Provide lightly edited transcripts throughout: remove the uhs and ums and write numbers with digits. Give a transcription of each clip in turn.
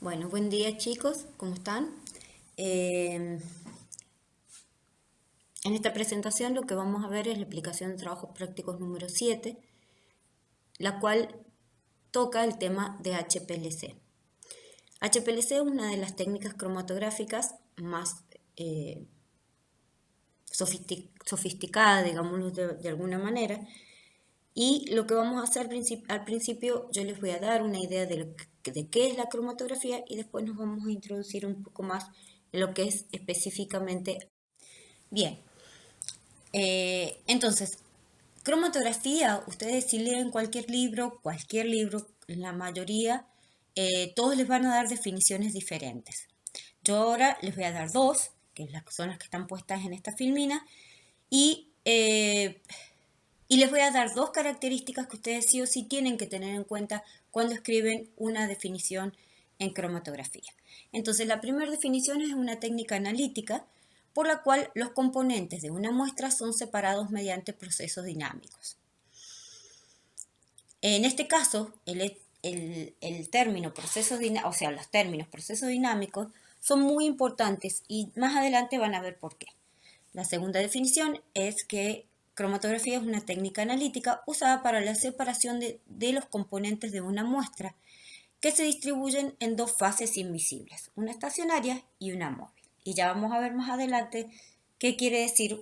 Bueno, buen día chicos, ¿cómo están? En esta presentación lo que vamos a ver es la aplicación de trabajos prácticos número 7, la cual toca el tema de HPLC. HPLC es una de las técnicas cromatográficas más sofisticadas, digámoslo de alguna manera, y lo que vamos a hacer al principio, yo les voy a dar una idea de qué es la cromatografía y después nos vamos a introducir un poco más en lo que es específicamente. Bien, entonces, cromatografía, ustedes si leen cualquier libro, la mayoría, todos les van a dar definiciones diferentes. Yo ahora les voy a dar dos, que son las que están puestas en esta filmina, y, eh, y les voy a dar dos características que ustedes sí o sí tienen que tener en cuenta cuando escriben una definición en cromatografía. Entonces, la primera definición es una técnica analítica por la cual los componentes de una muestra son separados mediante procesos dinámicos. En este caso, el término procesos dinámicos, o sea, los términos procesos dinámicos son muy importantes y más adelante van a ver por qué. La segunda definición es que cromatografía es una técnica analítica usada para la separación de los componentes de una muestra que se distribuyen en dos fases invisibles, una estacionaria y una móvil. Y ya vamos a ver más adelante qué quiere decir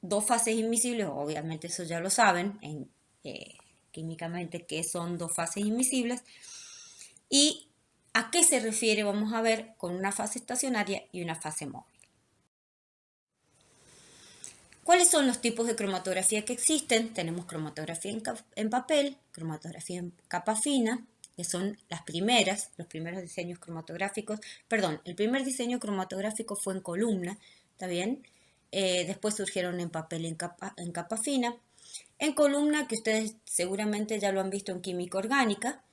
dos fases invisibles, obviamente eso ya lo saben químicamente qué son dos fases invisibles y a qué se refiere, vamos a ver, con una fase estacionaria y una fase móvil. ¿Cuáles son los tipos de cromatografía que existen? Tenemos cromatografía en papel, cromatografía en capa fina, que son los primeros diseños cromatográficos. Perdón, el primer diseño cromatográfico fue en columna, ¿está bien? Después surgieron en papel en capa fina. En columna, que ustedes seguramente ya lo han visto en química orgánica.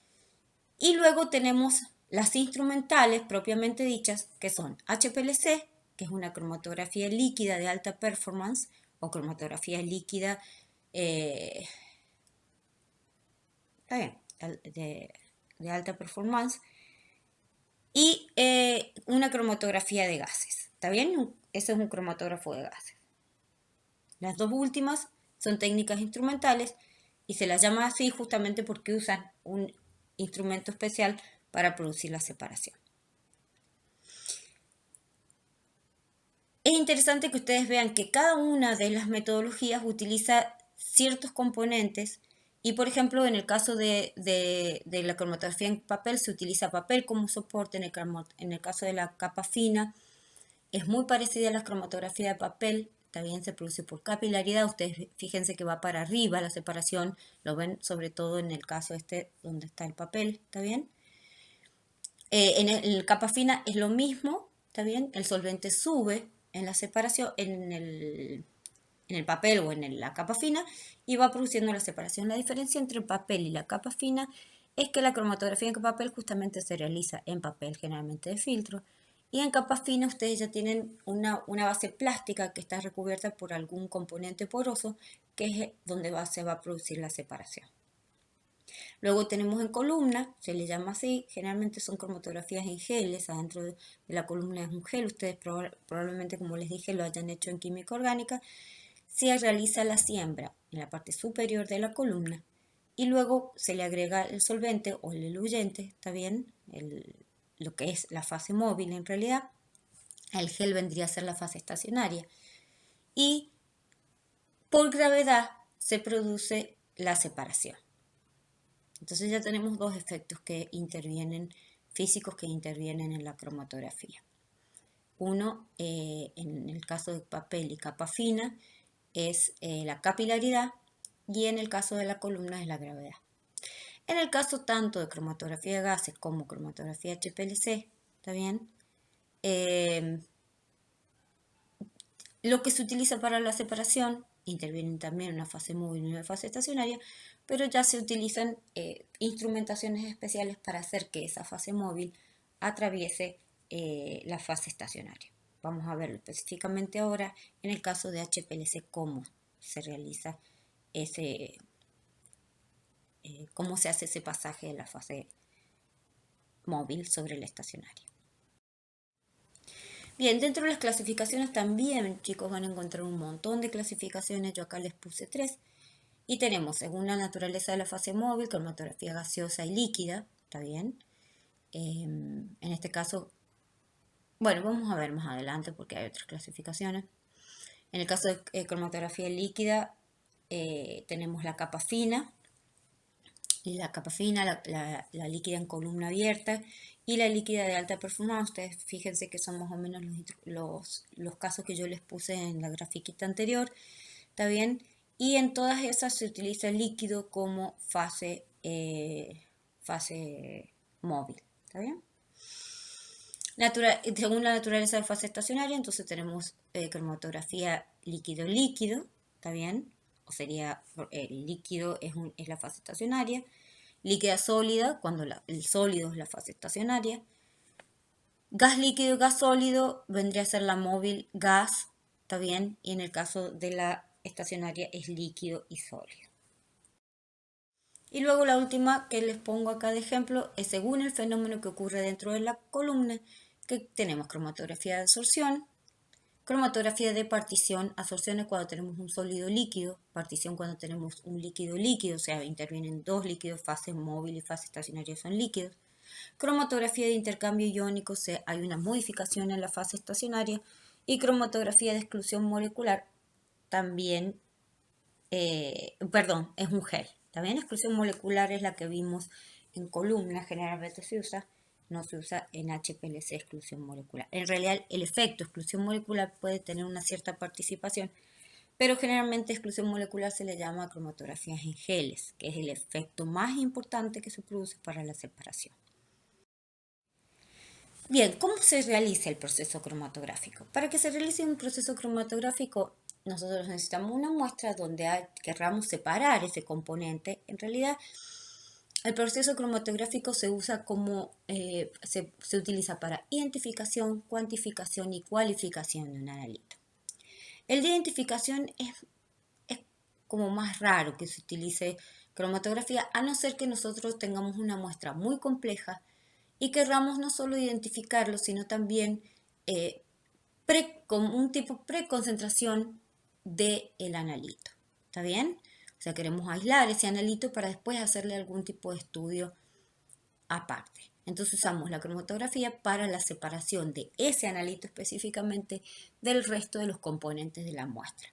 Y luego tenemos las instrumentales propiamente dichas, que son HPLC, que es una cromatografía líquida de alta performance, o cromatografía líquida está bien, de alta performance, y una cromatografía de gases. ¿Está bien? Ese es un cromatógrafo de gases. Las dos últimas son técnicas instrumentales y se las llama así justamente porque usan un instrumento especial para producir la separación. Es interesante que ustedes vean que cada una de las metodologías utiliza ciertos componentes y, por ejemplo, en el caso de la cromatografía en papel se utiliza papel como soporte, en el caso de la capa fina es muy parecida a la cromatografía de papel, también se produce por capilaridad, ustedes fíjense que va para arriba la separación, lo ven sobre todo en el caso donde está el papel, ¿está bien? En el capa fina es lo mismo, ¿está bien? El solvente sube en la separación, en el papel o en la capa fina y va produciendo la separación. La diferencia entre el papel y la capa fina es que la cromatografía en papel justamente se realiza en papel, generalmente de filtro, y en capa fina ustedes ya tienen una base plástica que está recubierta por algún componente poroso, que es donde se va a producir la separación. Luego tenemos en columna, se le llama así, generalmente son cromatografías en geles, adentro de la columna es un gel, ustedes probablemente como les dije lo hayan hecho en química orgánica, se realiza la siembra en la parte superior de la columna y luego se le agrega el solvente o el eluyente, ¿está bien? Lo que es la fase móvil en realidad, el gel vendría a ser la fase estacionaria y por gravedad se produce la separación. Entonces ya tenemos dos efectos que intervienen, físicos que intervienen en la cromatografía. Uno, en el caso de papel y capa fina, es la capilaridad y en el caso de la columna es la gravedad. En el caso tanto de cromatografía de gases como cromatografía HPLC, ¿está bien? Lo que se utiliza para la separación, intervienen también una fase móvil y una fase estacionaria, pero ya se utilizan instrumentaciones especiales para hacer que esa fase móvil atraviese la fase estacionaria. Vamos a verlo específicamente ahora en el caso de HPLC, cómo se realiza cómo se hace ese pasaje de la fase móvil sobre la estacionaria. Bien, dentro de las clasificaciones también, chicos, van a encontrar un montón de clasificaciones. Yo acá les puse 3. Y tenemos, según la naturaleza de la fase móvil, cromatografía gaseosa y líquida, ¿está bien? En este caso, bueno, vamos a ver más adelante porque hay otras clasificaciones. En el caso de cromatografía líquida, tenemos la capa fina, y la capa fina, la líquida en columna abierta y la líquida de alta performance. Ustedes fíjense que son más o menos los casos que yo les puse en la grafiquita anterior, ¿está bien? Y en todas esas se utiliza el líquido como fase móvil, ¿está bien? Según la naturaleza de fase estacionaria, entonces tenemos cromatografía líquido-líquido, ¿está bien? O sería, el líquido es la fase estacionaria. Líquida sólida, cuando el sólido es la fase estacionaria. Gas líquido y gas sólido vendría a ser la móvil gas, ¿está bien? Y en el caso de la estacionaria es líquido y sólido. Y luego la última que les pongo acá de ejemplo es según el fenómeno que ocurre dentro de la columna, que tenemos cromatografía de absorción, cromatografía de partición. Absorción es cuando tenemos un sólido líquido, partición cuando tenemos un líquido líquido, o sea, intervienen dos líquidos, fase móvil y fase estacionaria son líquidos. Cromatografía de intercambio iónico, hay una modificación en la fase estacionaria. Y cromatografía de exclusión molecular, también, es un gel. También exclusión molecular es la que vimos en columna, generalmente no se usa en HPLC exclusión molecular. En realidad el efecto exclusión molecular puede tener una cierta participación, pero generalmente exclusión molecular se le llama cromatografías en geles, que es el efecto más importante que se produce para la separación. Bien, ¿cómo se realiza el proceso cromatográfico? Para que se realice un proceso cromatográfico, nosotros necesitamos una muestra donde querramos separar ese componente. En realidad, el proceso cromatográfico se usa se utiliza para identificación, cuantificación y cualificación de un analito. El de identificación es como más raro que se utilice cromatografía, a no ser que nosotros tengamos una muestra muy compleja y querramos no solo identificarlo, sino también con un tipo preconcentración del analito. ¿Está bien? O sea, queremos aislar ese analito para después hacerle algún tipo de estudio aparte. Entonces usamos la cromatografía para la separación de ese analito específicamente del resto de los componentes de la muestra.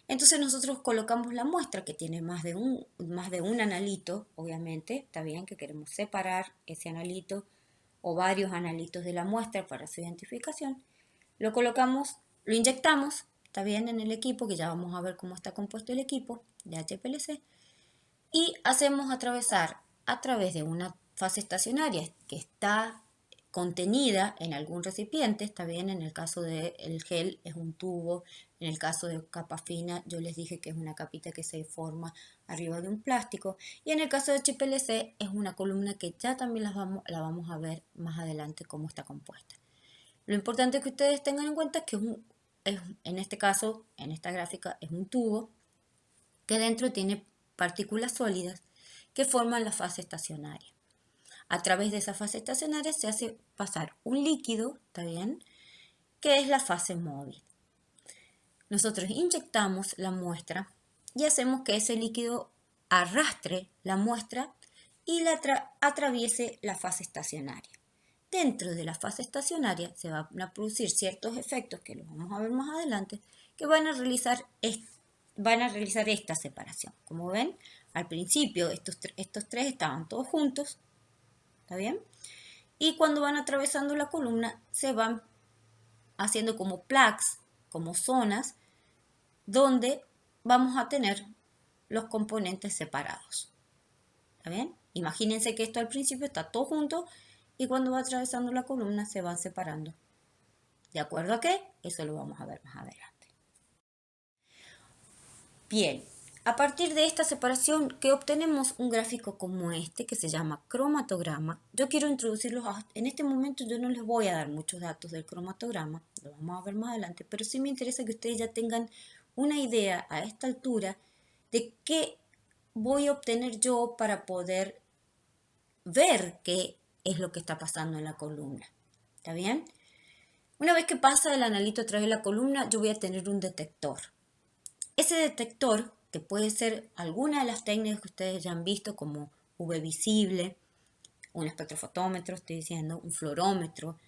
Entonces nosotros colocamos la muestra que tiene más de un analito, obviamente, está bien que queremos separar ese analito o varios analitos de la muestra para su identificación. Lo colocamos, lo inyectamos, está bien, en el equipo, que ya vamos a ver cómo está compuesto el equipo de HPLC, y hacemos atravesar a través de una fase estacionaria que está contenida en algún recipiente, está bien, en el caso del gel es un tubo, en el caso de capa fina yo les dije que es una capita que se forma arriba de un plástico, y en el caso de HPLC es una columna que ya también la vamos a ver más adelante cómo está compuesta. Lo importante que ustedes tengan en cuenta es que en este caso, en esta gráfica, es un tubo que dentro tiene partículas sólidas que forman la fase estacionaria. A través de esa fase estacionaria se hace pasar un líquido, ¿está bien?, que es la fase móvil. Nosotros inyectamos la muestra y hacemos que ese líquido arrastre la muestra y atraviese la fase estacionaria. Dentro de la fase estacionaria se van a producir ciertos efectos, que los vamos a ver más adelante, que van a realizar esta separación. Como ven, al principio estos tres estaban todos juntos, ¿está bien? Y cuando van atravesando la columna se van haciendo como plaques, como zonas, donde vamos a tener los componentes separados. ¿Está bien? Imagínense que esto al principio está todo junto y cuando va atravesando la columna se van separando. ¿De acuerdo a qué? Eso lo vamos a ver más adelante. Bien, a partir de esta separación que obtenemos un gráfico como este que se llama cromatograma. Yo quiero introducirlos, en este momento yo no les voy a dar muchos datos del cromatograma, lo vamos a ver más adelante, pero sí me interesa que ustedes ya tengan una idea a esta altura de qué voy a obtener yo para poder ver que es lo que está pasando en la columna. ¿Está bien? Una vez que pasa el analito a través de la columna, yo voy a tener un detector. Ese detector, que puede ser alguna de las técnicas que ustedes ya han visto, como UV visible, un espectrofotómetro, estoy diciendo, un fluorómetro,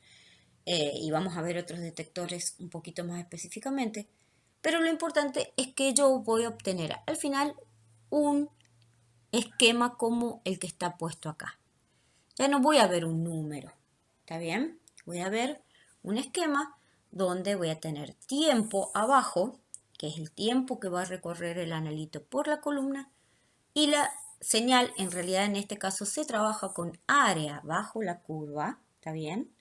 y vamos a ver otros detectores un poquito más específicamente, pero lo importante es que yo voy a obtener al final un esquema como el que está puesto acá. Ya no voy a ver un número, ¿está bien? Voy a ver un esquema donde voy a tener tiempo abajo, que es el tiempo que va a recorrer el analito por la columna, y la señal, en realidad en este caso se trabaja con área bajo la curva, ¿está bien?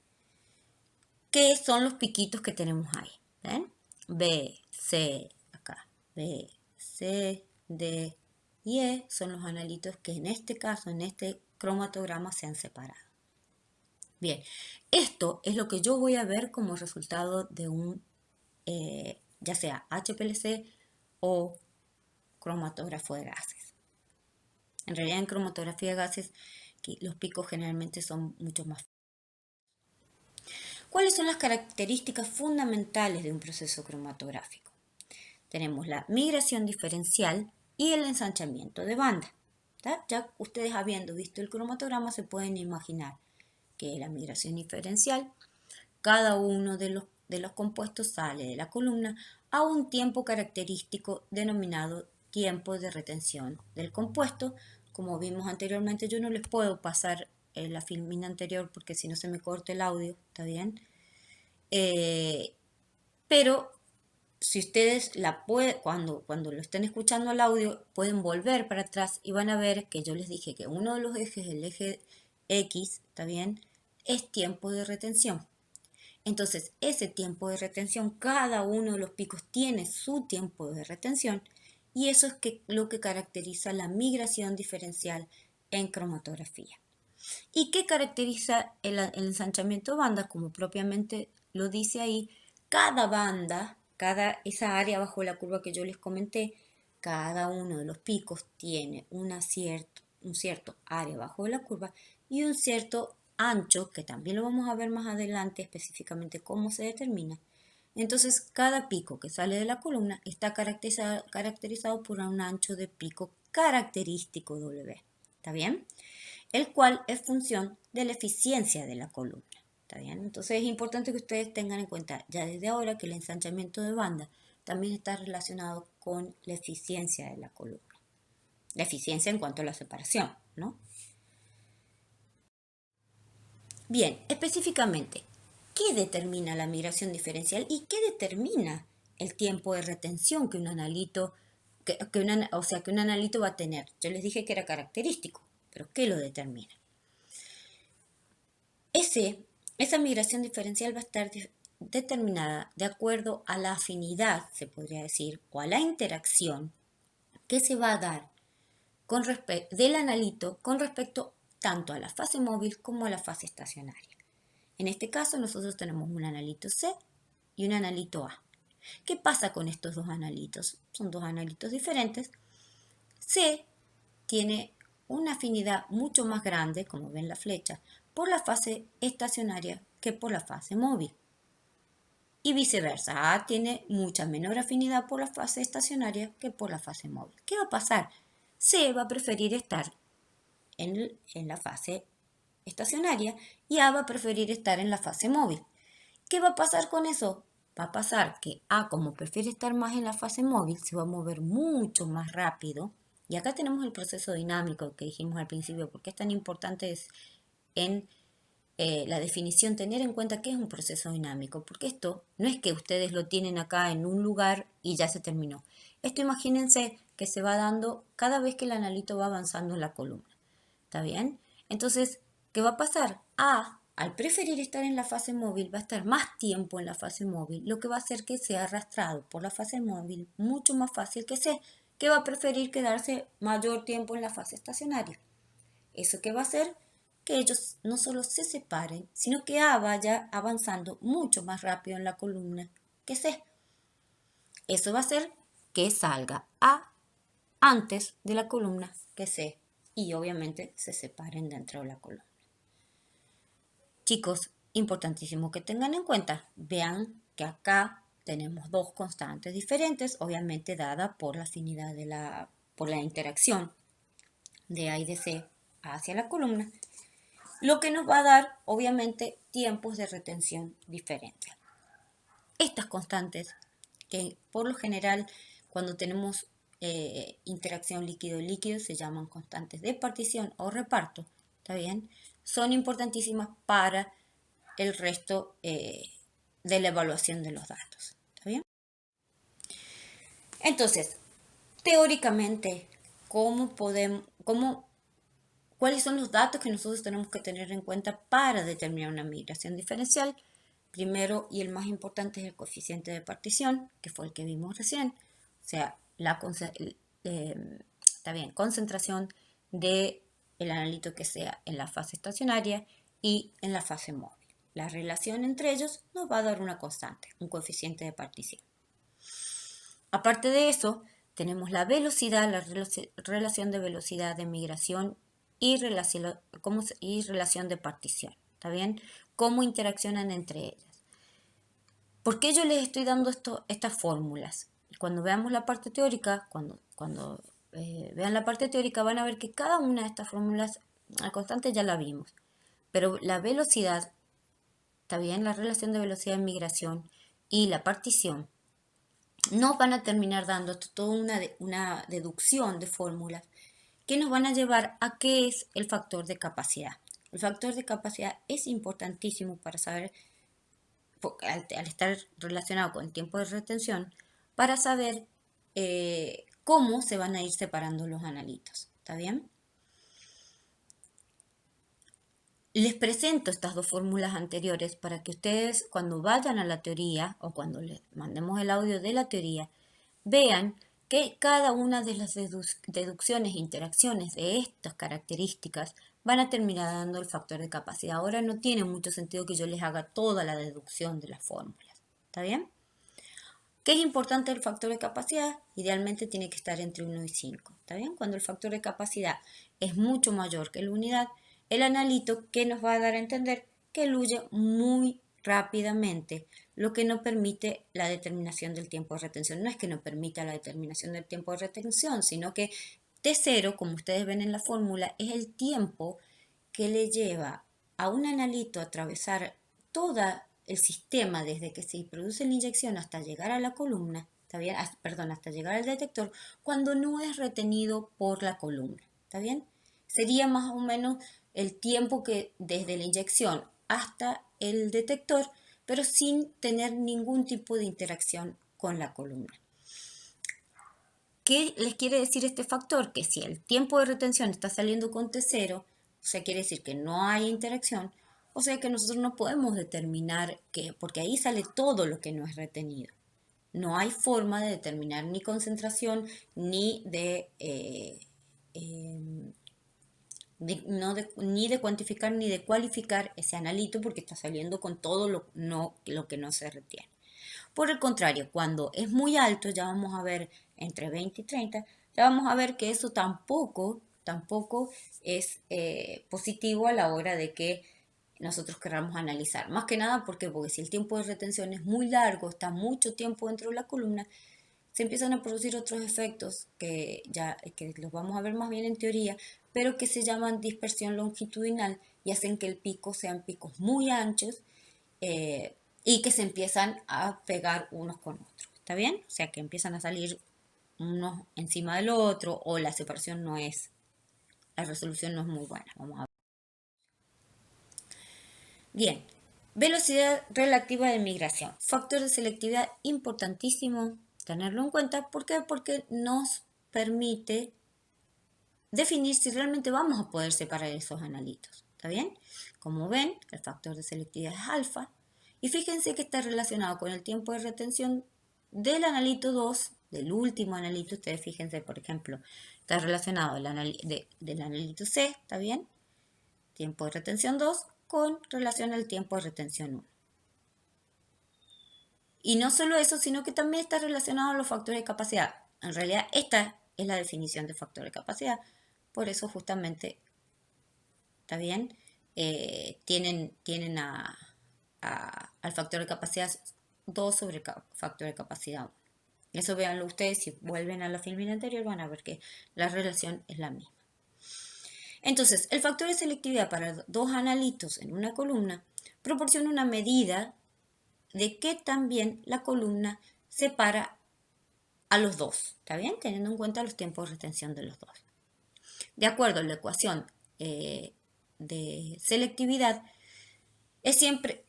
Que son los piquitos que tenemos ahí, ¿ven? B, C, acá, B, C, D y E son los analitos que en este caso, en este cromatograma se han separado. Bien, esto es lo que yo voy a ver como resultado de un, ya sea HPLC o cromatógrafo de gases. En realidad en cromatografía de gases los picos generalmente son mucho más. ¿Cuáles son las características fundamentales de un proceso cromatográfico? Tenemos la migración diferencial y el ensanchamiento de banda. ¿Tá? Ya ustedes habiendo visto el cromatograma se pueden imaginar que la migración diferencial, cada uno de los compuestos sale de la columna a un tiempo característico denominado tiempo de retención del compuesto. Como vimos anteriormente, yo no les puedo pasar la filmina anterior porque si no se me corta el audio, ¿está bien? Pero si ustedes cuando lo estén escuchando el audio, pueden volver para atrás y van a ver que yo les dije que uno de los ejes, el eje X, ¿está bien? Es tiempo de retención. Entonces, ese tiempo de retención, cada uno de los picos tiene su tiempo de retención y eso es lo que caracteriza la migración diferencial en cromatografía. ¿Y qué caracteriza el ensanchamiento de bandas? Como propiamente lo dice ahí, cada banda, esa área bajo la curva que yo les comenté, cada uno de los picos tiene un cierto área bajo la curva y un cierto ancho, que también lo vamos a ver más adelante específicamente cómo se determina. Entonces, cada pico que sale de la columna está caracterizado por un ancho de pico característico W. ¿Está bien? El cual es función de la eficiencia de la columna. ¿Está bien? Entonces es importante que ustedes tengan en cuenta ya desde ahora que el ensanchamiento de banda también está relacionado con la eficiencia de la columna. La eficiencia en cuanto a la separación, ¿no? Bien, específicamente, ¿qué determina la migración diferencial y qué determina el tiempo de retención que un analito, que un analito va a tener? Yo les dije que era característico, pero ¿qué lo determina? Esa migración diferencial va a estar determinada de acuerdo a la afinidad, se podría decir, o a la interacción que se va a dar del analito con respecto tanto a la fase móvil como a la fase estacionaria. En este caso nosotros tenemos un analito C y un analito A. ¿Qué pasa con estos dos analitos? Son dos analitos diferentes. C tiene una afinidad mucho más grande, como ven la flecha, por la fase estacionaria que por la fase móvil. Y viceversa, A tiene mucha menor afinidad por la fase estacionaria que por la fase móvil. ¿Qué va a pasar? C va a preferir estar en la fase estacionaria y A va a preferir estar en la fase móvil. ¿Qué va a pasar con eso? Va a pasar que A, como prefiere estar más en la fase móvil, se va a mover mucho más rápido. Y acá tenemos el proceso dinámico que dijimos al principio, porque es tan importante en la definición tener en cuenta qué es un proceso dinámico, porque esto no es que ustedes lo tienen acá en un lugar y ya se terminó. Esto imagínense que se va dando cada vez que el analito va avanzando en la columna. ¿Está bien? Entonces, ¿qué va a pasar? A, al preferir estar en la fase móvil, va a estar más tiempo en la fase móvil, lo que va a hacer que sea arrastrado por la fase móvil mucho más fácil que C, que va a preferir quedarse mayor tiempo en la fase estacionaria. ¿Eso qué va a hacer? Que ellos no solo se separen, sino que A vaya avanzando mucho más rápido en la columna que C. Eso va a hacer que salga A antes de la columna que C y obviamente se separen dentro de la columna. Chicos, importantísimo que tengan en cuenta, vean que acá tenemos dos constantes diferentes, obviamente dada por la afinidad por la interacción de A y de C hacia la columna, lo que nos va a dar, obviamente, tiempos de retención diferentes. Estas constantes, que por lo general, cuando tenemos interacción líquido-líquido, se llaman constantes de partición o reparto, ¿está bien? Son importantísimas para el resto de la evaluación de los datos, ¿está bien? Entonces, teóricamente, ¿cuáles son los datos que nosotros tenemos que tener en cuenta para determinar una migración diferencial? Primero y el más importante es el coeficiente de partición, que fue el que vimos recién. O sea, está bien, concentración del analito que sea en la fase estacionaria y en la fase móvil. La relación entre ellos nos va a dar una constante, un coeficiente de partición. Aparte de eso, tenemos la velocidad, la relación de velocidad de migración y relación de partición. ¿Está bien? Cómo interaccionan entre ellas. ¿Por qué yo les estoy dando estas fórmulas? Cuando veamos la parte teórica, cuando vean la parte teórica, van a ver que cada una de estas fórmulas, la constante ya la vimos, pero la velocidad, ¿está bien? La relación de velocidad de migración y la partición nos van a terminar dando toda una deducción de fórmulas que nos van a llevar a qué es el factor de capacidad. El factor de capacidad es importantísimo para saber, al estar relacionado con el tiempo de retención, para saber cómo se van a ir separando los analitos. ¿Está bien? Les presento estas dos fórmulas anteriores para que ustedes, cuando vayan a la teoría o cuando les mandemos el audio de la teoría, vean que cada una de las deducciones e interacciones de estas características van a terminar dando el factor de capacidad. Ahora no tiene mucho sentido que yo les haga toda la deducción de las fórmulas. ¿Está bien? ¿Qué es importante el factor de capacidad? Idealmente tiene que estar entre 1 y 5. ¿Está bien? Cuando el factor de capacidad es mucho mayor que la unidad, el analito que nos va a dar a entender que eluye muy rápidamente, lo que no permite la determinación del tiempo de retención. No es que no permita la determinación del tiempo de retención, sino que T0, como ustedes ven en la fórmula, es el tiempo que le lleva a un analito a atravesar toda el sistema desde que se produce la inyección hasta llegar a la columna, ¿está bien? Perdón, hasta llegar al detector, cuando no es retenido por la columna, ¿está bien? Sería más o menos el tiempo que desde la inyección hasta el detector, pero sin tener ningún tipo de interacción con la columna. ¿Qué les quiere decir este factor? Que si el tiempo de retención está saliendo con T0, o sea, quiere decir que no hay interacción, o sea que nosotros no podemos determinar qué, porque ahí sale todo lo que no es retenido. No hay forma de determinar ni concentración, ni ni de cuantificar ni de cualificar ese analito porque está saliendo con todo lo que no se retiene. Por el contrario, cuando es muy alto, ya vamos a ver entre 20 y 30, ya vamos a ver que eso tampoco es positivo a la hora de que nosotros queramos analizar. Más que nada porque si el tiempo de retención es muy largo, está mucho tiempo dentro de la columna, se empiezan a producir otros efectos que los vamos a ver más bien en teoría, pero que se llaman dispersión longitudinal y hacen que el pico sean picos muy anchos y que se empiezan a pegar unos con otros. ¿Está bien? O sea, que empiezan a salir unos encima del otro o la separación la resolución no es muy buena. Vamos a ver. Bien, velocidad relativa de migración. Factor de selectividad importantísimo tenerlo en cuenta. ¿Por qué? Porque nos permite definir si realmente vamos a poder separar esos analitos. ¿Está bien? Como ven, el factor de selectividad es alfa. Y fíjense que está relacionado con el tiempo de retención del analito 2, del último analito. Ustedes fíjense, por ejemplo, está relacionado del analito C, ¿está bien? Tiempo de retención 2 con relación al tiempo de retención 1. Y no solo eso, sino que también está relacionado a los factores de capacidad. En realidad, esta es la definición de factor de capacidad. Por eso justamente, ¿está bien? tienen al factor de capacidad 2 sobre el factor de capacidad 1. Eso véanlo ustedes, si vuelven a la filmina anterior van a ver que la relación es la misma. Entonces, el factor de selectividad para dos analitos en una columna proporciona una medida de qué tan bien la columna separa a los dos, ¿está bien? Teniendo en cuenta los tiempos de retención de los dos. De acuerdo a la ecuación de selectividad, es siempre,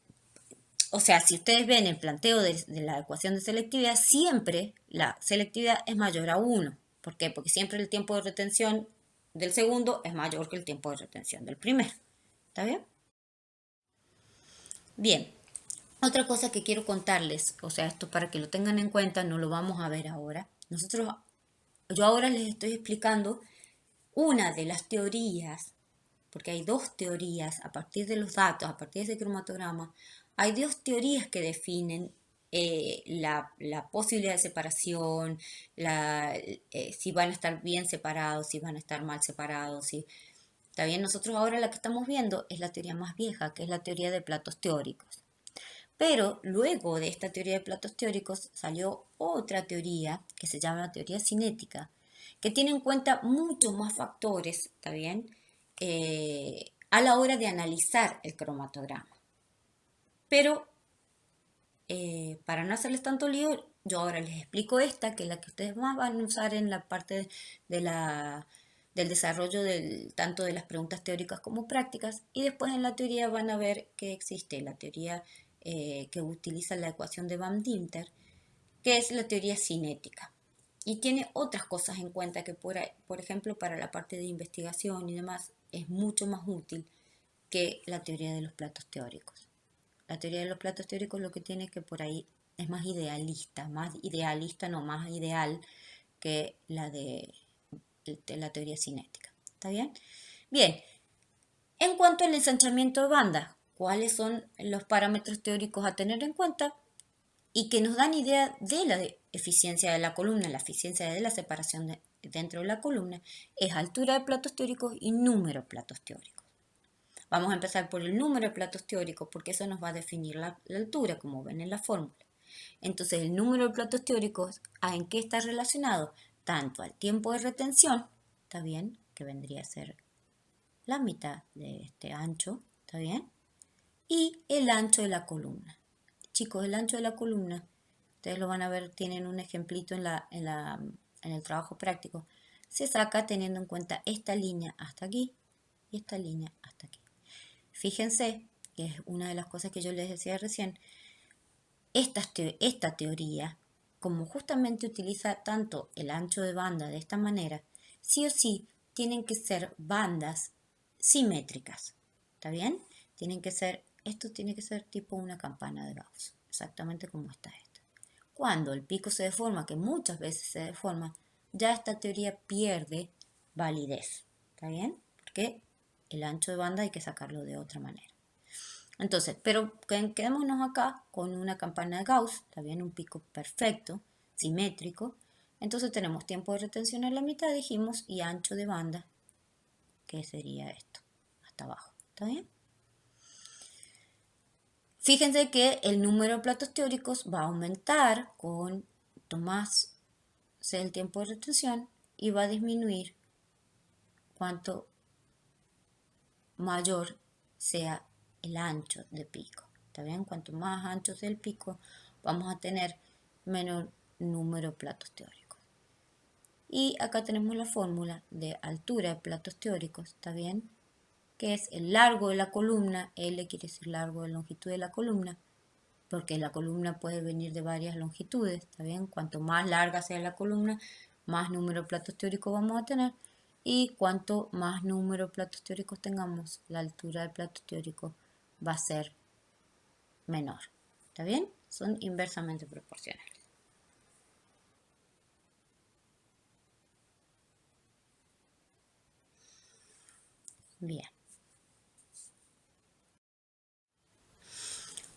o sea, si ustedes ven el planteo de la ecuación de selectividad, siempre la selectividad es mayor a 1. ¿Por qué? Porque siempre el tiempo de retención del segundo es mayor que el tiempo de retención del primero. ¿Está bien? Bien. Otra cosa que quiero contarles, o sea, esto para que lo tengan en cuenta, no lo vamos a ver ahora. Yo ahora les estoy explicando una de las teorías, porque hay dos teorías a partir de los datos, a partir de ese cromatograma, hay dos teorías que definen la posibilidad de separación, si van a estar bien separados, si van a estar mal separados. Está bien, nosotros ahora la que estamos viendo es la teoría más vieja, que es la teoría de platos teóricos. Pero luego de esta teoría de platos teóricos salió otra teoría que se llama teoría cinética, que tiene en cuenta muchos más factores, ¿está bien? A la hora de analizar el cromatograma. Pero para no hacerles tanto lío, yo ahora les explico esta, que es la que ustedes más van a usar en la parte del desarrollo tanto de las preguntas teóricas como prácticas, y después en la teoría van a ver que existe la teoría que utiliza la ecuación de Van Dinter, que es la teoría cinética. Y tiene otras cosas en cuenta que, por ejemplo, para la parte de investigación y demás, es mucho más útil que la teoría de los platos teóricos. La teoría de los platos teóricos lo que tiene es que por ahí es más idealista, más ideal que la de la teoría cinética. ¿Está bien? Bien, en cuanto al ensanchamiento de bandas, ¿cuáles son los parámetros teóricos a tener en cuenta? Y que nos dan idea de la eficiencia de la columna, la eficiencia de la separación dentro de la columna, es altura de platos teóricos y número de platos teóricos. Vamos a empezar por el número de platos teóricos porque eso nos va a definir la altura, como ven en la fórmula. Entonces, el número de platos teóricos, ¿en qué está relacionado? Tanto al tiempo de retención, ¿está bien? Que vendría a ser la mitad de este ancho, ¿está bien? Y el ancho de la columna. Chicos, el ancho de la columna, ustedes lo van a ver, tienen un ejemplito en el trabajo práctico. Se saca teniendo en cuenta esta línea hasta aquí y esta línea hasta aquí. Fíjense, que es una de las cosas que yo les decía recién, esta teoría, como justamente utiliza tanto el ancho de banda de esta manera, sí o sí tienen que ser bandas simétricas. ¿Está bien? Esto tiene que ser tipo una campana de Gauss, exactamente como está esta. Cuando el pico se deforma, que muchas veces se deforma, ya esta teoría pierde validez. ¿Está bien? Porque el ancho de banda hay que sacarlo de otra manera. Entonces, pero quedémonos acá con una campana de Gauss, está bien, un pico perfecto, simétrico. Entonces tenemos tiempo de retención a la mitad, dijimos, y ancho de banda, que sería esto, hasta abajo. ¿Está bien? Fíjense que el número de platos teóricos va a aumentar con más sea el tiempo de retención y va a disminuir cuanto mayor sea el ancho de pico. ¿Está bien? Cuanto más ancho sea el pico, vamos a tener menor número de platos teóricos. Y acá tenemos la fórmula de altura de platos teóricos, ¿está bien? Que es el largo de la columna, L quiere decir largo de longitud de la columna, porque la columna puede venir de varias longitudes, ¿está bien? Cuanto más larga sea la columna, más número de platos teóricos vamos a tener, y cuanto más número de platos teóricos tengamos, la altura del plato teórico va a ser menor, ¿está bien? Son inversamente proporcionales. Bien.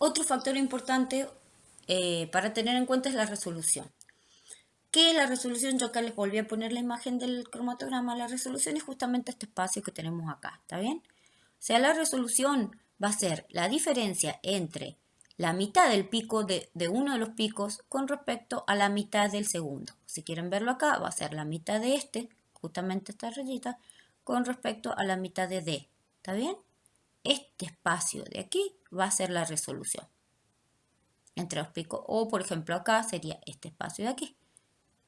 Otro factor importante para tener en cuenta es la resolución. ¿Qué es la resolución? Yo acá les volví a poner la imagen del cromatograma. La resolución es justamente este espacio que tenemos acá, ¿está bien? sea, la resolución va a ser la diferencia entre la mitad del pico de uno de los picos con respecto a la mitad del segundo. Si quieren verlo acá, va a ser la mitad de justamente esta rayita, con respecto a la mitad de D. ¿Está bien? Este espacio de aquí va a ser la resolución entre los picos. O, por ejemplo, acá sería este espacio de aquí.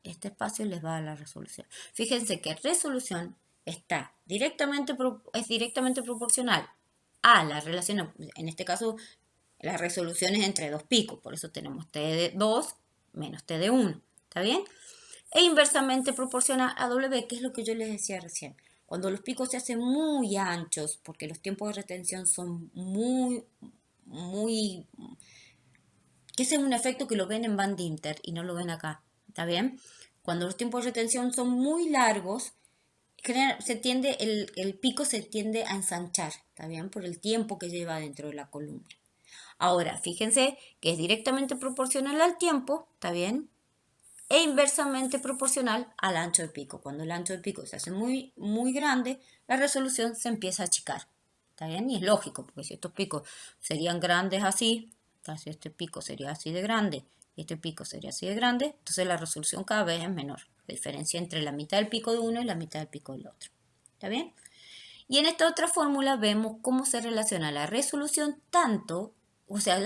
Este espacio les va a dar la resolución. Fíjense que resolución está es directamente proporcional a la relación, en este caso, la resolución es entre dos picos, por eso tenemos T de 2 menos T de 1, ¿está bien? E inversamente proporcional a W, que es lo que yo les decía recién. Cuando los picos se hacen muy anchos, porque los tiempos de retención son muy, que ese es un efecto que lo ven en Band Inter y no lo ven acá, ¿está bien? Cuando los tiempos de retención son muy largos, el pico se tiende a ensanchar, ¿está bien? Por el tiempo que lleva dentro de la columna. Ahora, fíjense que es directamente proporcional al tiempo, ¿está bien? E inversamente proporcional al ancho de pico. Cuando el ancho de pico se hace muy grande, la resolución se empieza a achicar, ¿está bien? Y es lógico, porque si estos picos serían grandes así, casi este pico sería así de grande, y este pico sería así de grande, entonces la resolución cada vez es menor. La diferencia entre la mitad del pico de uno y la mitad del pico del otro, ¿está bien? Y en esta otra fórmula vemos cómo se relaciona la resolución tanto, o sea,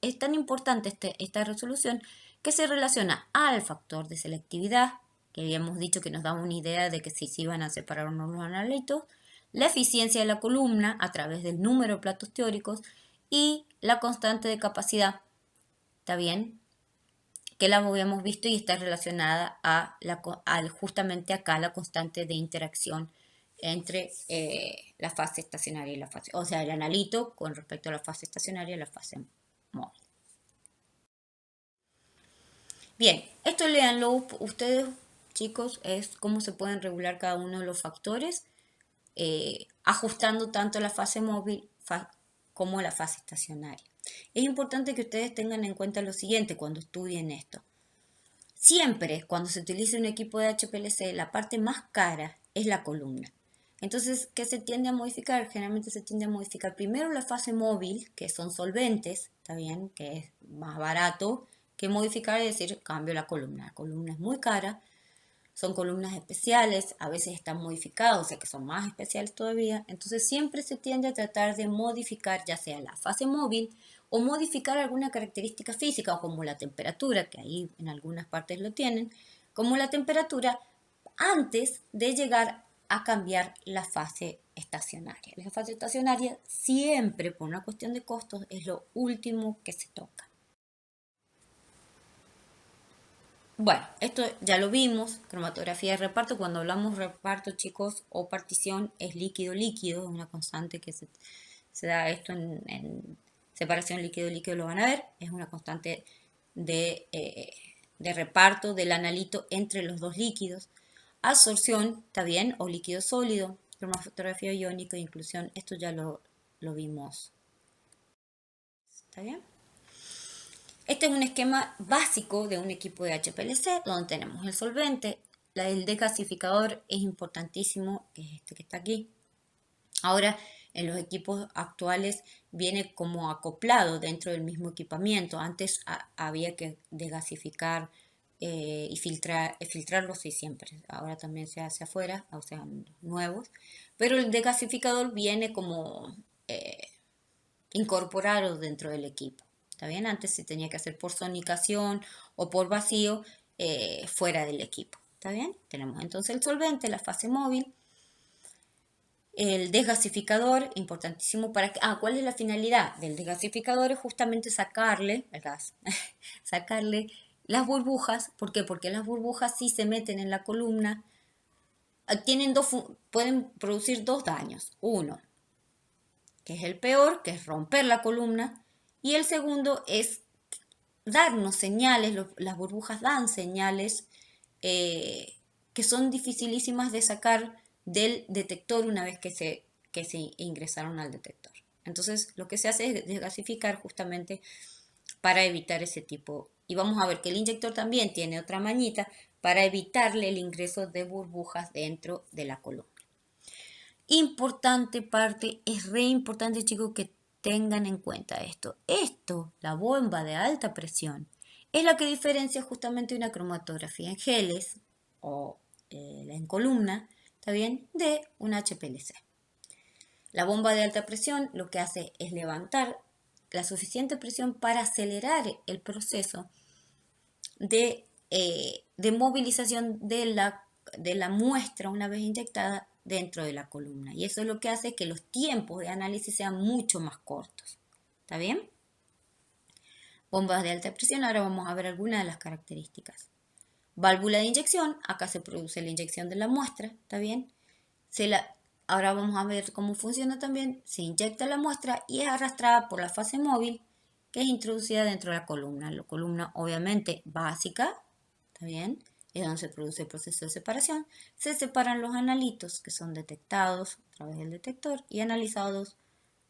es tan importante esta resolución que se relaciona al factor de selectividad, que habíamos dicho que nos daba una idea de que si se iban a separar unos los analitos, la eficiencia de la columna a través del número de platos teóricos y la constante de capacidad, ¿está bien? Que la habíamos visto y está relacionada justamente acá la constante de interacción entre la fase estacionaria y la fase, o sea, el analito con respecto a la fase estacionaria y la fase móvil. Bien, esto léanlo ustedes, chicos, es cómo se pueden regular cada uno de los factores, ajustando tanto la fase móvil como la fase estacionaria. Es importante que ustedes tengan en cuenta lo siguiente cuando estudien esto. Siempre cuando se utiliza un equipo de HPLC, la parte más cara es la columna. Entonces, ¿qué se tiende a modificar? Generalmente se tiende a modificar primero la fase móvil, que son solventes, ¿está bien? Que es más barato que modificar y decir, cambio la columna. La columna es muy cara, son columnas especiales, a veces están modificadas, o sea que son más especiales todavía. Entonces, siempre se tiende a tratar de modificar ya sea la fase móvil o modificar alguna característica física, como la temperatura, que ahí en algunas partes lo tienen, como la temperatura, antes de llegar a cambiar la fase estacionaria. La fase estacionaria siempre, por una cuestión de costos, es lo último que se toca. Bueno, esto ya lo vimos, cromatografía de reparto. Cuando hablamos reparto, chicos, o partición, es líquido-líquido, una constante que se da esto en separación líquido-líquido, lo van a ver, es una constante de reparto del analito entre los dos líquidos. Absorción, ¿está bien? O líquido sólido, cromatografía iónica, inclusión, esto ya lo vimos. ¿Está bien? Este es un esquema básico de un equipo de HPLC, donde tenemos el solvente, el desgasificador es importantísimo, que es este que está aquí. Ahora, en los equipos actuales viene como acoplado dentro del mismo equipamiento. Antes había que desgasificar y filtrarlos sí siempre. Ahora también se hace afuera, o sea, nuevos. Pero el desgasificador viene como incorporado dentro del equipo. ¿Está bien? Antes se tenía que hacer por sonicación o por vacío fuera del equipo. ¿Está bien? Tenemos entonces el solvente, la fase móvil, el desgasificador, importantísimo para que... ¿cuál es la finalidad del desgasificador? Es justamente sacarle el gas, sacarle las burbujas. ¿Por qué? Porque las burbujas si se meten en la columna, pueden producir dos daños. Uno, que es el peor, que es romper la columna, y el segundo es darnos señales, las burbujas dan señales que son dificilísimas de sacar del detector una vez que se ingresaron al detector. Entonces lo que se hace es desgasificar justamente para evitar ese tipo. Y vamos a ver que el inyector también tiene otra mañita para evitarle el ingreso de burbujas dentro de la columna. Importante parte, es re importante, chicos, que tengan en cuenta esto. Esto, la bomba de alta presión, es la que diferencia justamente una cromatografía en geles o en columna, ¿está bien?, de una HPLC. La bomba de alta presión lo que hace es levantar la suficiente presión para acelerar el proceso de movilización de la muestra una vez inyectada dentro de la columna. Y eso es lo que hace que los tiempos de análisis sean mucho más cortos. ¿Está bien? Bombas de alta presión, ahora vamos a ver algunas de las características. Válvula de inyección, acá se produce la inyección de la muestra, ¿está bien? Ahora vamos a ver cómo funciona también. Se inyecta la muestra y es arrastrada por la fase móvil que es introducida dentro de la columna. La columna obviamente básica, ¿está bien? Es donde se produce el proceso de separación. Se separan los analitos que son detectados a través del detector y analizados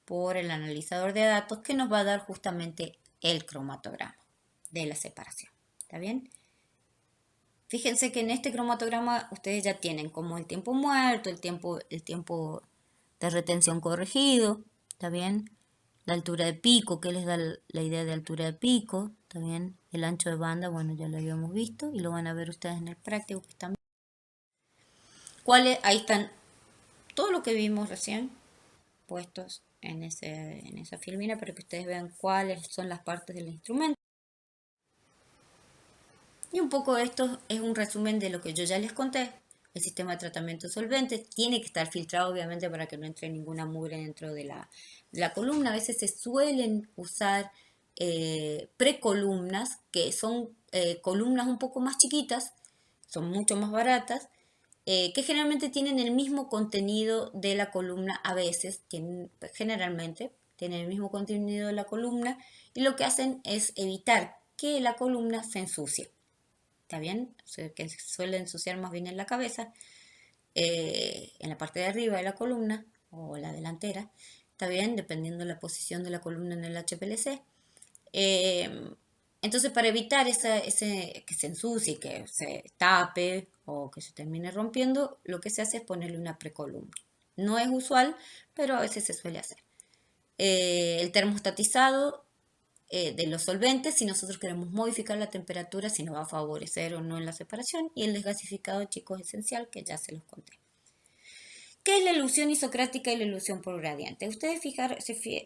por el analizador de datos que nos va a dar justamente el cromatograma de la separación. ¿Está bien? Fíjense que en este cromatograma ustedes ya tienen como el tiempo muerto, el tiempo de retención corregido, ¿está bien? La altura de pico, que les da la idea de altura de pico, ¿está bien? El ancho de banda, bueno, ya lo habíamos visto y lo van a ver ustedes en el práctico que están. Ahí están todo lo que vimos recién puestos en esa filmina para que ustedes vean cuáles son las partes del instrumento. Y un poco esto es un resumen de lo que yo ya les conté. El sistema de tratamiento de solventes tiene que estar filtrado obviamente para que no entre ninguna mugre dentro de la columna. A veces se suelen usar precolumnas, que son columnas un poco más chiquitas, son mucho más baratas, que generalmente tienen el mismo contenido de la columna, a veces, generalmente tienen el mismo contenido de la columna, y lo que hacen es evitar que la columna se ensucie. ¿Está bien? O sea, que suele ensuciar más bien en la cabeza, en la parte de arriba de la columna o la delantera. ¿Está bien? Dependiendo de la posición de la columna en el HPLC. Entonces, para evitar que se ensucie, que se tape o que se termine rompiendo, lo que se hace es ponerle una precolumna. No es usual, pero a veces se suele hacer. El termostatizado de los solventes, si nosotros queremos modificar la temperatura, si nos va a favorecer o no en la separación. Y el desgasificado, chicos, esencial, que ya se los conté. ¿Qué es la ilusión isocrática y la ilusión por gradiente? Ustedes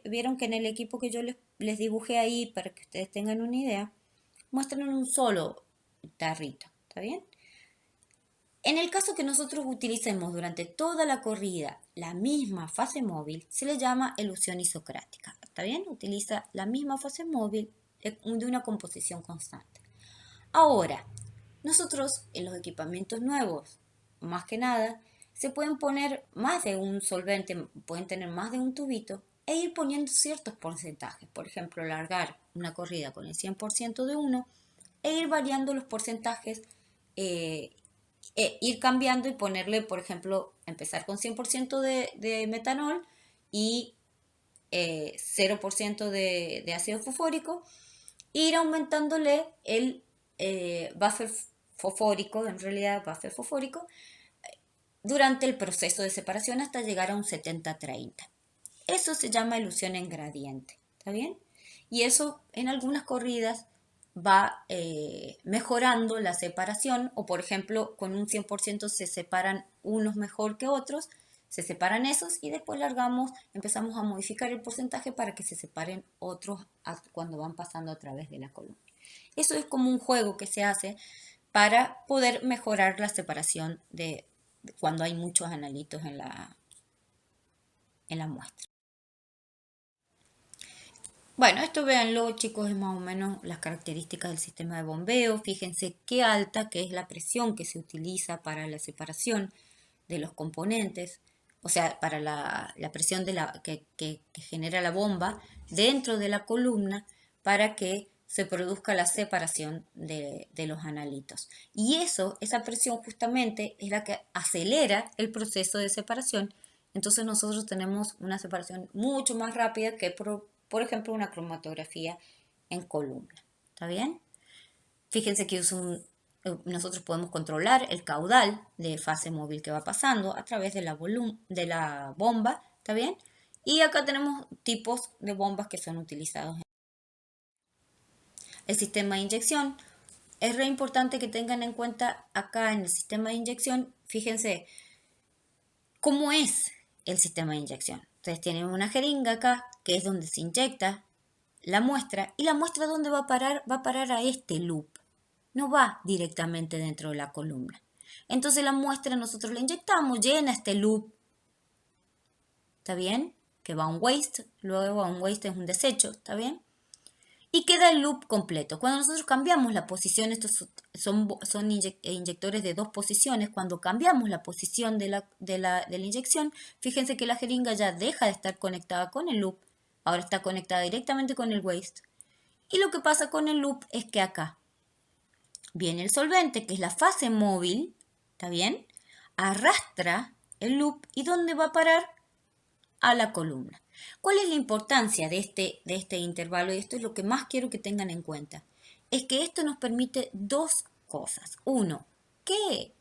vieron que en el equipo que yo les dibujé ahí, para que ustedes tengan una idea, muestran un solo tarrito, ¿está bien? En el caso que nosotros utilicemos durante toda la corrida la misma fase móvil, se le llama ilusión isocrática, ¿está bien? Utiliza la misma fase móvil de una composición constante. Ahora, nosotros en los equipamientos nuevos, más que nada, se pueden poner más de un solvente, pueden tener más de un tubito e ir poniendo ciertos porcentajes. Por ejemplo, largar una corrida con el 100% de uno e ir variando los porcentajes, ir cambiando y ponerle, por ejemplo, empezar con 100% de metanol y 0% de ácido fosfórico, ir aumentándole el buffer fosfórico, en realidad buffer fosfórico, durante el proceso de separación hasta llegar a un 70-30. Eso se llama ilusión en gradiente, ¿está bien? Y eso en algunas corridas va mejorando la separación, o por ejemplo con un 100% se separan unos mejor que otros, se separan esos y después empezamos a modificar el porcentaje para que se separen otros cuando van pasando a través de la columna. Eso es como un juego que se hace para poder mejorar la separación de cuando hay muchos analitos en la muestra. Bueno, esto véanlo, chicos, es más o menos las características del sistema de bombeo. Fíjense qué alta que es la presión que se utiliza para la separación de los componentes, o sea, para la presión que genera la bomba dentro de la columna para que se produzca la separación de los analitos. Y esa presión justamente es la que acelera el proceso de separación. Entonces nosotros tenemos una separación mucho más rápida que por ejemplo, una cromatografía en columna. ¿Está bien? Fíjense que uso nosotros podemos controlar el caudal de fase móvil que va pasando a través de de la bomba, ¿está bien? Y acá tenemos tipos de bombas que son utilizados. El sistema de inyección. Es re importante que tengan en cuenta acá en el sistema de inyección, fíjense, ¿cómo es el sistema de inyección? Ustedes tienen una jeringa acá, que es donde se inyecta la muestra, y la muestra ¿dónde va a parar? Va a parar a este loop. No va directamente dentro de la columna. Entonces la muestra nosotros la inyectamos, llena este loop. ¿Está bien? Que va a un waste, luego a un waste es un desecho, ¿está bien? Y queda el loop completo. Cuando nosotros cambiamos la posición, estos son inyectores de dos posiciones, cuando cambiamos la posición de la inyección, fíjense que la jeringa ya deja de estar conectada con el loop, ahora está conectada directamente con el waste. Y lo que pasa con el loop es que acá viene el solvente, que es la fase móvil, ¿está bien? Arrastra el loop y ¿dónde va a parar? A la columna. ¿Cuál es la importancia de este intervalo? Y esto es lo que más quiero que tengan en cuenta. Es que esto nos permite dos cosas. Uno, que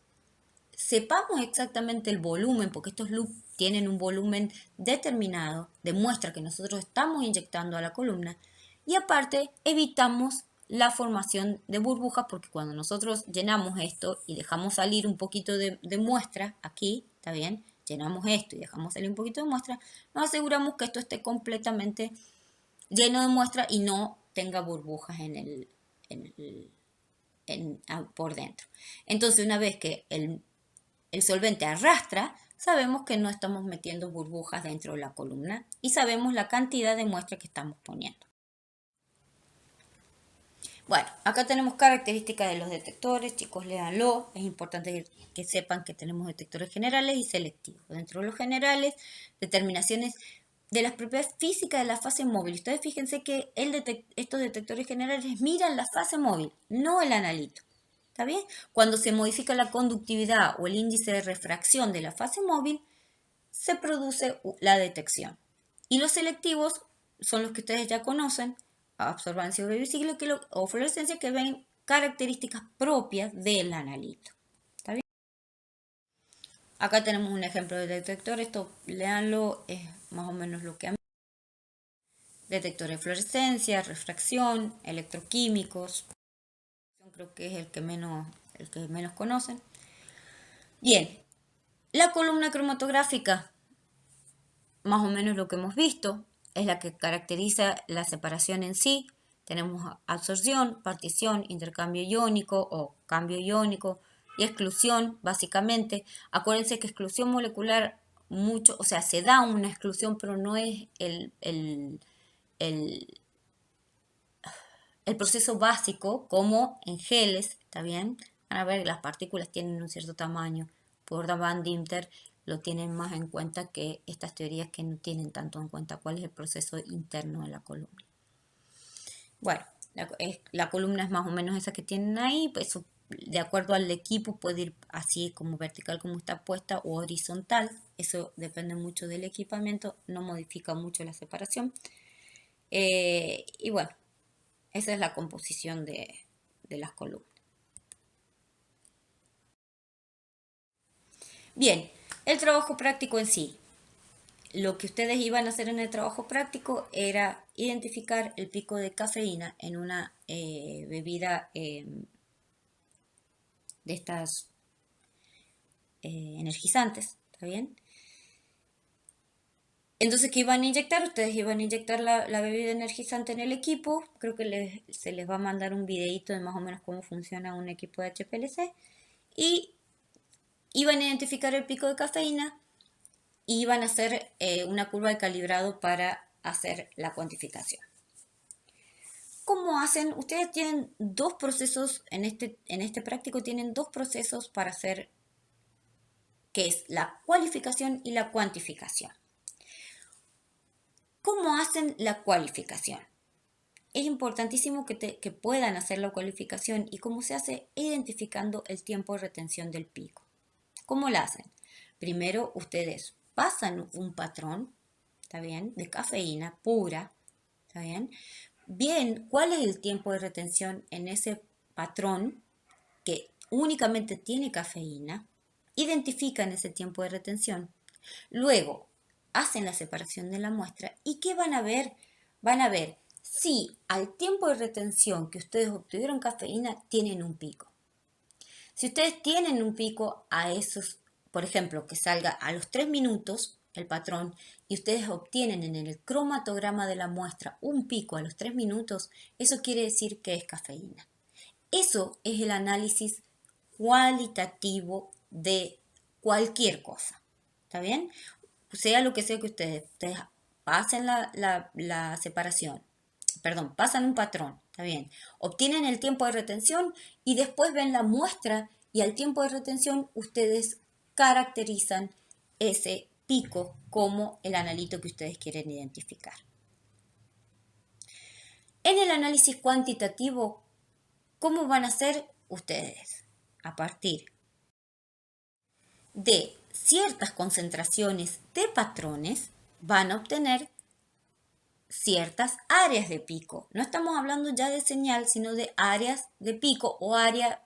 sepamos exactamente el volumen, porque estos loops tienen un volumen determinado, demuestra que nosotros estamos inyectando a la columna. Y aparte, evitamos la formación de burbujas, porque cuando nosotros llenamos esto y dejamos salir un poquito de muestra, aquí, ¿está bien? Llenamos esto y dejamos salir un poquito de muestra, nos aseguramos que esto esté completamente lleno de muestra y no tenga burbujas por dentro. Entonces, una vez que el solvente arrastra, sabemos que no estamos metiendo burbujas dentro de la columna y sabemos la cantidad de muestra que estamos poniendo. Bueno, acá tenemos características de los detectores, chicos, léanlo. Es importante que sepan que tenemos detectores generales y selectivos. Dentro de los generales, determinaciones de las propiedades físicas de la fase móvil. Ustedes fíjense que estos detectores generales miran la fase móvil, no el analito. ¿Está bien? Cuando se modifica la conductividad o el índice de refracción de la fase móvil, se produce la detección. Y los selectivos son los que ustedes ya conocen, absorbancia o fluorescencia, que ven características propias del analito. ¿Está bien? Acá tenemos un ejemplo de detector, esto léanlo, es más o menos lo que a mí. Detector de fluorescencia, refracción, electroquímicos, creo que es el que menos conocen. Bien, la columna cromatográfica, más o menos lo que hemos visto, es la que caracteriza la separación en sí. Tenemos absorción, partición, intercambio iónico o cambio iónico y exclusión, básicamente. Acuérdense que exclusión molecular, o sea, se da una exclusión, pero no es el proceso básico como en geles, ¿está bien? Van a ver que las partículas tienen un cierto tamaño. Por Van Dimter lo tienen más en cuenta que estas teorías que no tienen tanto en cuenta cuál es el proceso interno de la columna. Bueno, la columna es más o menos esa que tienen ahí, pues eso, de acuerdo al equipo puede ir así como vertical como está puesta o horizontal, eso depende mucho del equipamiento, no modifica mucho la separación. Y bueno, esa es la composición de las columnas. Bien, el trabajo práctico en sí. Lo que ustedes iban a hacer en el trabajo práctico era identificar el pico de cafeína en una bebida de estas energizantes, ¿está bien? Entonces, ¿qué iban a inyectar? Ustedes iban a inyectar la bebida energizante en el equipo. Creo que se les va a mandar un videito de más o menos cómo funciona un equipo de HPLC. Y iban a identificar el pico de cafeína y iban a hacer una curva de calibrado para hacer la cuantificación. ¿Cómo hacen? Ustedes tienen dos procesos, en este práctico tienen dos procesos para hacer, que es la cualificación y la cuantificación. ¿Cómo hacen la cualificación? Es importantísimo que puedan hacer la cualificación y cómo se hace identificando el tiempo de retención del pico. ¿Cómo la hacen? Primero ustedes pasan un patrón, ¿está bien? De cafeína pura, ¿está bien? Bien, ¿cuál es el tiempo de retención en ese patrón? Que únicamente tiene cafeína, identifican ese tiempo de retención, luego hacen la separación de la muestra y ¿qué van a ver? Van a ver si al tiempo de retención que ustedes obtuvieron cafeína tienen un pico. Si ustedes tienen un pico a esos, por ejemplo, que salga a los 3 minutos el patrón y ustedes obtienen en el cromatograma de la muestra un pico a los 3 minutos, eso quiere decir que es cafeína. Eso es el análisis cualitativo de cualquier cosa. ¿Está bien? Sea lo que sea que ustedes pasen la separación, perdón, pasan un patrón, está bien, obtienen el tiempo de retención y después ven la muestra y al tiempo de retención ustedes caracterizan ese pico como el analito que ustedes quieren identificar. En el análisis cuantitativo, ¿cómo van a hacer ustedes? A partir de ciertas concentraciones de patrones, van a obtener ciertas áreas de pico. No estamos hablando ya de señal, sino de áreas de pico o área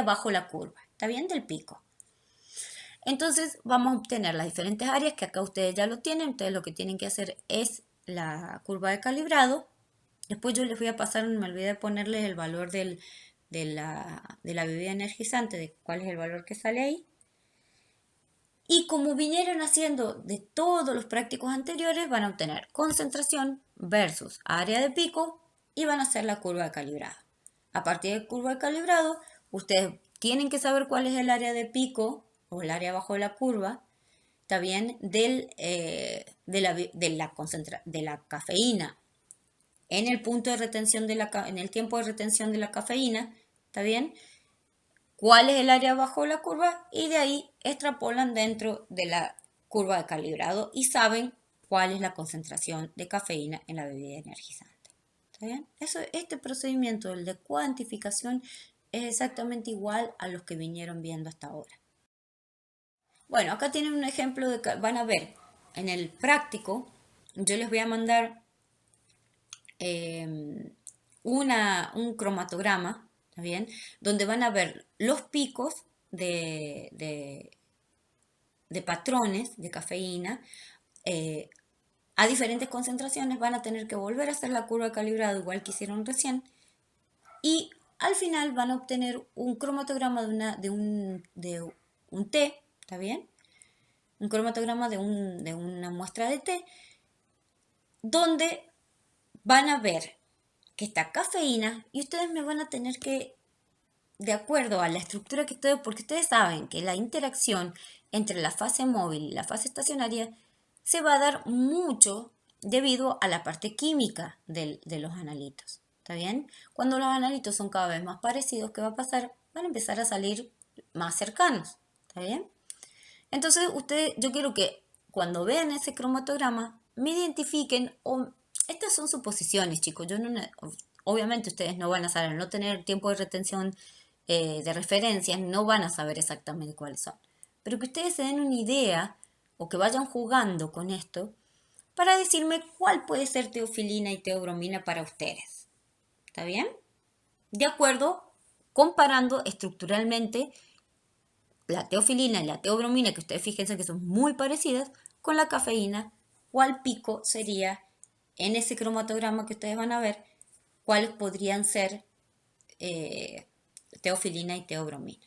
bajo la curva. ¿Está bien? Del pico. Entonces vamos a obtener las diferentes áreas que acá ustedes ya lo tienen. Ustedes lo que tienen que hacer es la curva de calibrado. Después yo les voy a pasar, me olvidé de ponerles el valor de la bebida energizante, de cuál es el valor que sale ahí. Y como vinieron haciendo de todos los prácticos anteriores, van a obtener concentración versus área de pico y van a hacer la curva de calibrado. A partir de curva de calibrado, ustedes tienen que saber cuál es el área de pico o el área abajo de la curva, está bien, de la cafeína en el punto de retención en el tiempo de retención de la cafeína, está bien, cuál es el área abajo de la curva y de ahí extrapolan dentro de la curva de calibrado y saben cuál es la concentración de cafeína en la bebida energizante. ¿Está bien? Este procedimiento, el de cuantificación, es exactamente igual a los que vinieron viendo hasta ahora. Bueno, acá tienen un ejemplo van a ver, en el práctico, yo les voy a mandar un cromatograma, ¿está bien? Donde van a ver los picos de patrones de cafeína a diferentes concentraciones. Van a tener que volver a hacer la curva de calibrado igual que hicieron recién y al final van a obtener un cromatograma de un té, ¿está bien? Un cromatograma de una muestra de té donde van a ver que está cafeína y ustedes me van a tener que, de acuerdo a la estructura que ustedes, porque ustedes saben que la interacción entre la fase móvil y la fase estacionaria se va a dar mucho debido a la parte química de los analitos. ¿Está bien? Cuando los analitos son cada vez más parecidos, ¿qué va a pasar? Van a empezar a salir más cercanos. ¿Está bien? Entonces, yo quiero que cuando vean ese cromatograma, me identifiquen, o estas son suposiciones, chicos. Obviamente ustedes no van a saber, al no tener tiempo de retención de referencias, no van a saber exactamente cuáles son. Pero que ustedes se den una idea o que vayan jugando con esto para decirme cuál puede ser teofilina y teobromina para ustedes. ¿Está bien? De acuerdo, comparando estructuralmente la teofilina y la teobromina, que ustedes fíjense que son muy parecidas, con la cafeína, cuál pico sería en ese cromatograma que ustedes van a ver, cuáles podrían ser teofilina y teobromina.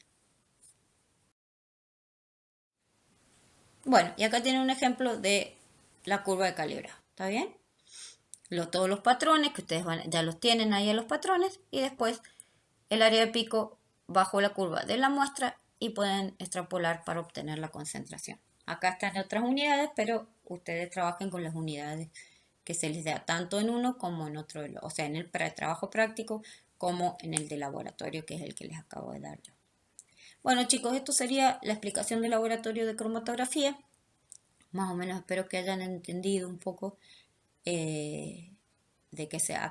Bueno, y acá tienen un ejemplo de la curva de calibrado, ¿está bien? Todos los patrones que ustedes ya los tienen ahí en los patrones y después el área de pico bajo la curva de la muestra y pueden extrapolar para obtener la concentración. Acá están otras unidades, pero ustedes trabajen con las unidades que se les da tanto en uno como en otro, o sea, en el trabajo práctico como en el de laboratorio, que es el que les acabo de dar yo. Bueno, chicos, esto sería la explicación del laboratorio de cromatografía. Más o menos espero que hayan entendido un poco a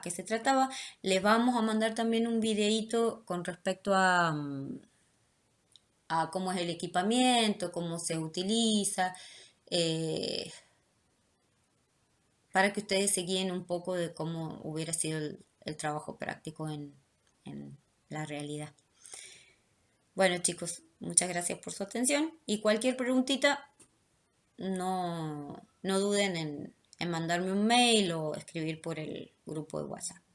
qué se trataba. Les vamos a mandar también un videíto con respecto a cómo es el equipamiento, cómo se utiliza, eh, para que ustedes se guíen un poco de cómo hubiera sido el trabajo práctico en la realidad. Bueno, chicos, muchas gracias por su atención y cualquier preguntita, no duden en mandarme un mail o escribir por el grupo de WhatsApp.